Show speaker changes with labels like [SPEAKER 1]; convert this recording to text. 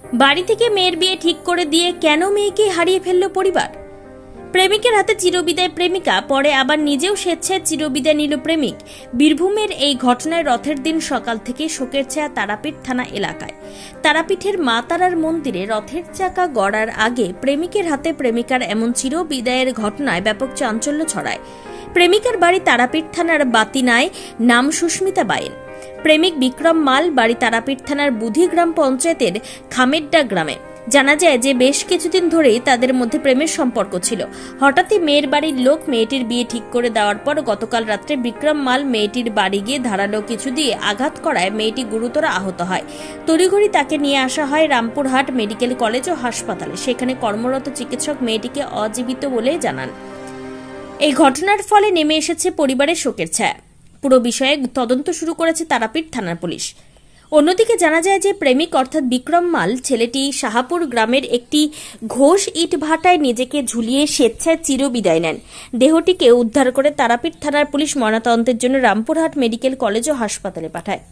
[SPEAKER 1] বাড়ি থেকে মেয়ের বিয়ে ঠিক করে দিয়ে কেন মেয়েকে হারিয়ে ফেলল পরিবার? প্রেমিকের হাতে চিরবিদায় প্রেমিকা, পরে আবার নিজেও স্বেচ্ছায় চিরবিদায় নিল প্রেমিক। বীরভূমের এই ঘটনায় রথের দিন সকাল থেকে শোকের ছায়া তারাপীঠ থানা এলাকায়। তারাপীঠের মা তারার মন্দিরে রথের চাকা গড়ার আগে প্রেমিকের হাতে প্রেমিকার এমন চিরবিদায়ের ঘটনায় ব্যাপক চাঞ্চল্য ছড়ায়। প্রেমিকার বাড়ি তারাপীঠ থানার বাতিনায়, নাম সুস্মিতা বায়েন। প্রেমিক বিক্রম মাল, বাড়ি তারাপীঠ থানার বুধি গ্রাম পঞ্চায়েতের খামেড্ডা গ্রামে। জানা যায় যে বেশ কিছুদিন ধরেই তাদের মধ্যে প্রেমের সম্পর্ক ছিল। হঠাৎই মেয়ের বাড়ির লোক মেয়েটির বিয়ে ঠিক করে দেওয়ার পর গতকাল রাত্রে বিক্রম মাল মেয়েটির বাড়ি গিয়ে ধারালো কিছু দিয়ে আঘাত করায় মেয়েটি গুরুতর আহত হয়। তড়িঘড়ি তাকে নিয়ে আসা হয় রামপুরহাট মেডিকেল কলেজ ও হাসপাতালে। সেখানে কর্মরত চিকিৎসক মেয়েটিকে অজীবিত বলে জানান। এই ঘটনার ফলে নেমে এসেছে পরিবারের শোকের ছায়া। পুরো বিষয়ে তদন্ত শুরু করেছে তারাপীঠ থানার পুলিশ। অন্যদিকে জানা যায় যে প্রেমিক অর্থাৎ বিক্রম মাল ছেলেটি শাহাপুর গ্রামের একটি ঘোষ ইট ভাটায় নিজেকে ঝুলিয়ে স্বেচ্ছায় চিরবিদায় নেন। দেহটিকে উদ্ধার করে তারাপীঠ থানার পুলিশ ময়নাতদন্তের জন্য রামপুরহাট মেডিকেল কলেজ ও হাসপাতালে পাঠায়।